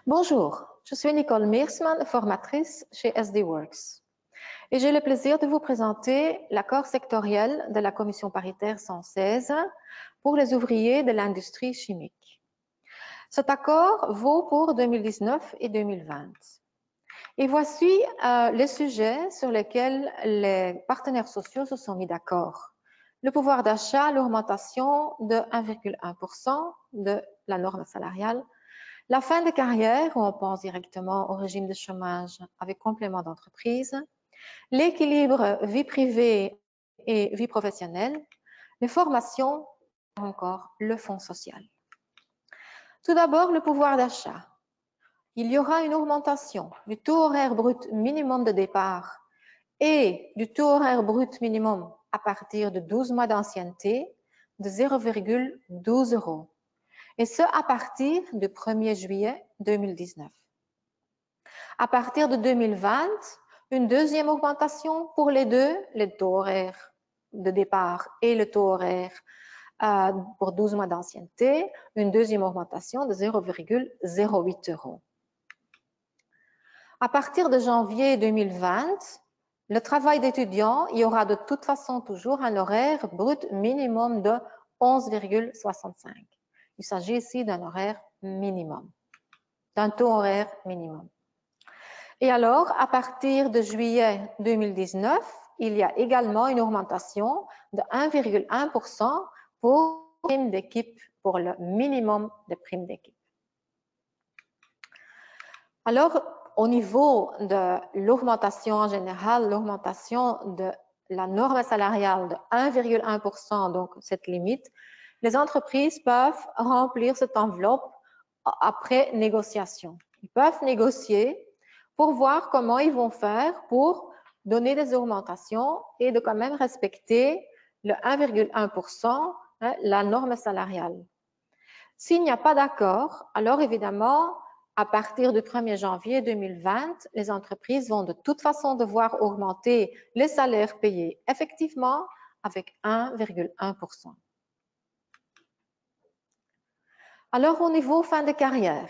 Bonjour, je suis Nicole Meersman, formatrice chez SD Works. Et j'ai le plaisir de vous présenter l'accord sectoriel de la Commission paritaire 116 pour les ouvriers de l'industrie chimique. Cet accord vaut pour 2019 et 2020. Et voici les sujets sur lesquels les partenaires sociaux se sont mis d'accord. Le pouvoir d'achat, l'augmentation de 1,1% de la norme salariale, la fin de carrière, où on pense directement au régime de chômage avec complément d'entreprise, l'équilibre vie privée et vie professionnelle, les formations, encore le fonds social. Tout d'abord, le pouvoir d'achat. Il y aura une augmentation du taux horaire brut minimum de départ et du taux horaire brut minimum à partir de 12 mois d'ancienneté de 0,12 €. Et ce, à partir du 1er juillet 2019. À partir de 2020, une deuxième augmentation pour les deux, le taux horaire de départ et le taux horaire pour 12 mois d'ancienneté, une deuxième augmentation de 0,08 €. À partir de janvier 2020, le travail d'étudiant, il y aura de toute façon toujours un horaire brut minimum de 11,65. Il s'agit ici d'un horaire minimum, d'un taux horaire minimum. Et alors, à partir de juillet 2019, il y a également une augmentation de 1,1% pour prime d'équipe, pour le minimum de prime d'équipe. Alors, au niveau de l'augmentation en général, l'augmentation de la norme salariale de 1,1%, donc cette limite, les entreprises peuvent remplir cette enveloppe après négociation. Ils peuvent négocier pour voir comment ils vont faire pour donner des augmentations et de quand même respecter le 1,1%, la norme salariale. S'il n'y a pas d'accord, alors évidemment, à partir du 1er janvier 2020, les entreprises vont de toute façon devoir augmenter les salaires payés effectivement avec 1,1%. Alors, au niveau fin de carrière,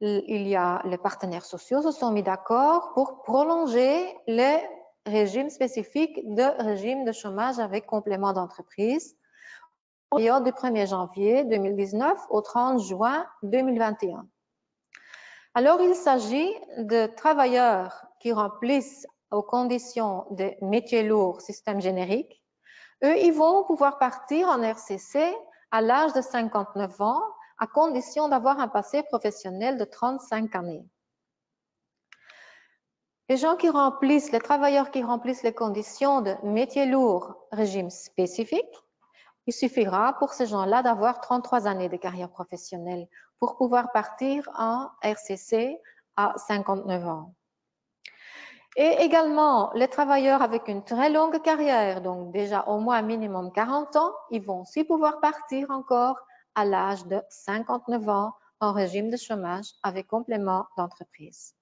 les partenaires sociaux se sont mis d'accord pour prolonger les régimes spécifiques de régime de chômage avec complément d'entreprise en période du 1er janvier 2019 au 30 juin 2021. Alors, il s'agit de travailleurs qui remplissent aux conditions des métiers lourds système générique. Eux, ils vont pouvoir partir en RCC à l'âge de 59 ans, à condition d'avoir un passé professionnel de 35 années. Les travailleurs qui remplissent les conditions de métier lourd, régime spécifique, il suffira pour ces gens-là d'avoir 33 années de carrière professionnelle pour pouvoir partir en RCC à 59 ans. Et également, les travailleurs avec une très longue carrière, donc déjà au moins minimum 40 ans, ils vont aussi pouvoir partir encore à l'âge de 59 ans en régime de chômage avec complément d'entreprise.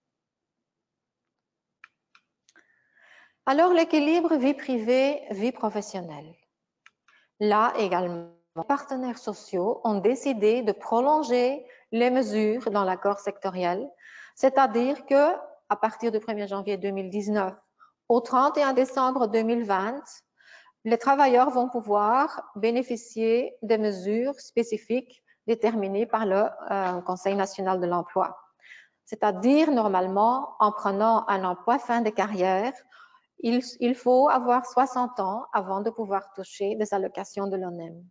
Alors, l'équilibre vie privée, vie professionnelle. Là également, les partenaires sociaux ont décidé de prolonger les mesures dans l'accord sectoriel, c'est-à-dire que à partir du 1er janvier 2019 au 31 décembre 2020, les travailleurs vont pouvoir bénéficier des mesures spécifiques déterminées par le Conseil national de l'emploi. C'est-à-dire, normalement, en prenant un emploi fin de carrière, il faut avoir 60 ans avant de pouvoir toucher des allocations de l'ONEM.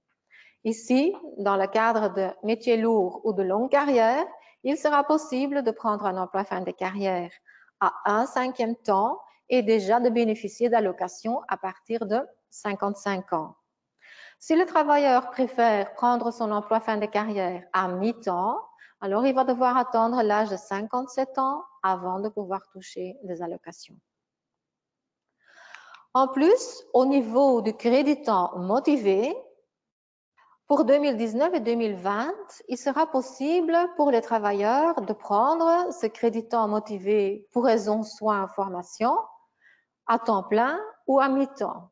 Ici, dans le cadre de métiers lourds ou de longue carrière, il sera possible de prendre un emploi fin de carrière à 1/5e temps et déjà de bénéficier d'allocations à partir de 55 ans. Si le travailleur préfère prendre son emploi fin de carrière à mi-temps, alors il va devoir attendre l'âge de 57 ans avant de pouvoir toucher des allocations. En plus, au niveau du crédit temps motivé, pour 2019 et 2020, il sera possible pour les travailleurs de prendre ce crédit temps motivé pour raison soins formation à temps plein ou à mi-temps.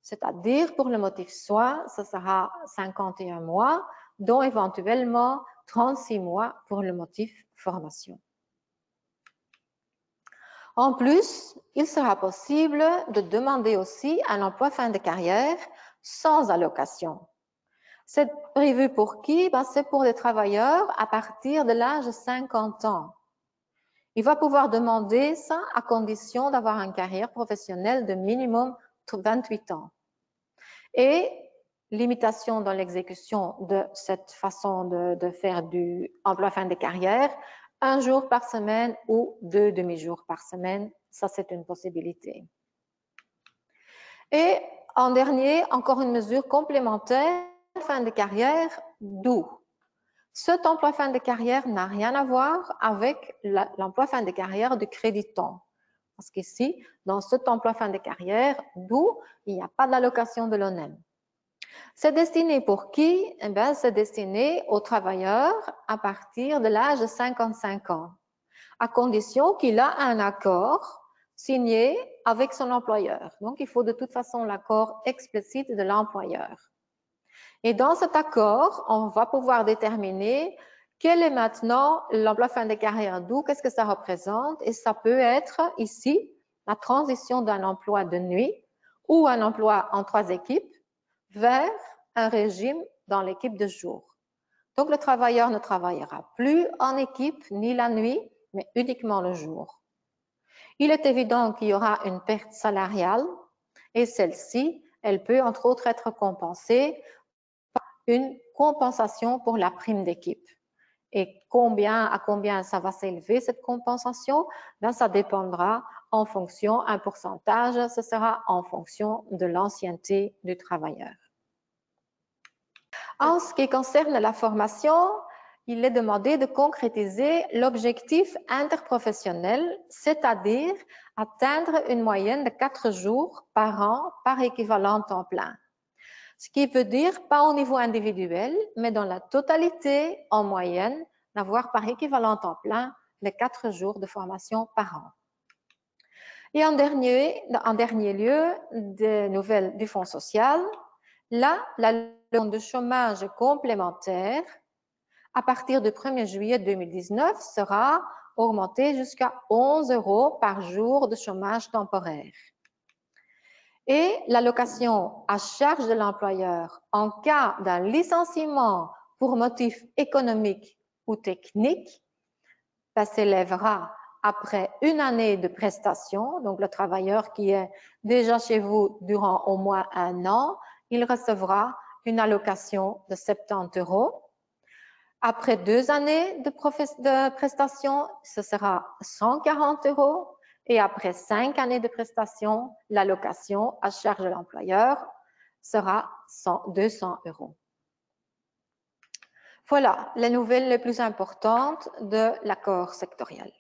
C'est-à-dire pour le motif soins, ce sera 51 mois, dont éventuellement 36 mois pour le motif formation. En plus, il sera possible de demander aussi un emploi fin de carrière sans allocation. C'est prévu pour qui? C'est pour les travailleurs à partir de l'âge de 50 ans. Il va pouvoir demander ça à condition d'avoir une carrière professionnelle de minimum 28 ans. Et limitation dans l'exécution de cette façon de faire du emploi fin de carrière, 1 jour par semaine ou 2 demi-jours par semaine, ça c'est une possibilité. Et en dernier, encore une mesure complémentaire, fin de carrière, d'où? Cet emploi fin de carrière n'a rien à voir avec l'emploi fin de carrière de créditant. Parce qu'ici, dans cet emploi fin de carrière, d'où il n'y a pas d'allocation de l'ONEM. C'est destiné pour qui? Eh bien, c'est destiné aux travailleurs à partir de l'âge de 55 ans, à condition qu'il a un accord signé avec son employeur. Donc, il faut de toute façon l'accord explicite de l'employeur. Et dans cet accord, on va pouvoir déterminer quel est maintenant l'emploi fin de carrière d'où, qu'est-ce que ça représente, et ça peut être ici la transition d'un emploi de nuit ou un emploi en 3 équipes vers un régime dans l'équipe de jour. Donc, le travailleur ne travaillera plus en équipe ni la nuit, mais uniquement le jour. Il est évident qu'il y aura une perte salariale et celle-ci, elle peut entre autres être compensée par une compensation pour la prime d'équipe. Et à combien ça va s'élever cette compensation? Ça dépendra en fonction, un pourcentage, ce sera en fonction de l'ancienneté du travailleur. En ce qui concerne la formation, il est demandé de concrétiser l'objectif interprofessionnel, c'est-à-dire atteindre une moyenne de 4 jours par an par équivalent temps plein. Ce qui veut dire, pas au niveau individuel, mais dans la totalité, en moyenne, d'avoir par équivalent temps plein les 4 jours de formation par an. Et en dernier lieu, des nouvelles du Fonds social, là, l'allocation de chômage complémentaire, à partir du 1er juillet 2019, sera augmentée jusqu'à 11 € par jour de chômage temporaire. Et l'allocation à charge de l'employeur en cas d'un licenciement pour motif économique ou technique s'élèvera après 1 année de prestation. Donc, le travailleur qui est déjà chez vous durant au moins 1 an, il recevra une allocation de 70 €. Après 2 années de prestation, ce sera 140 €. Et après 5 années de prestation, l'allocation à charge de l'employeur sera 200 €. Voilà les nouvelles les plus importantes de l'accord sectoriel.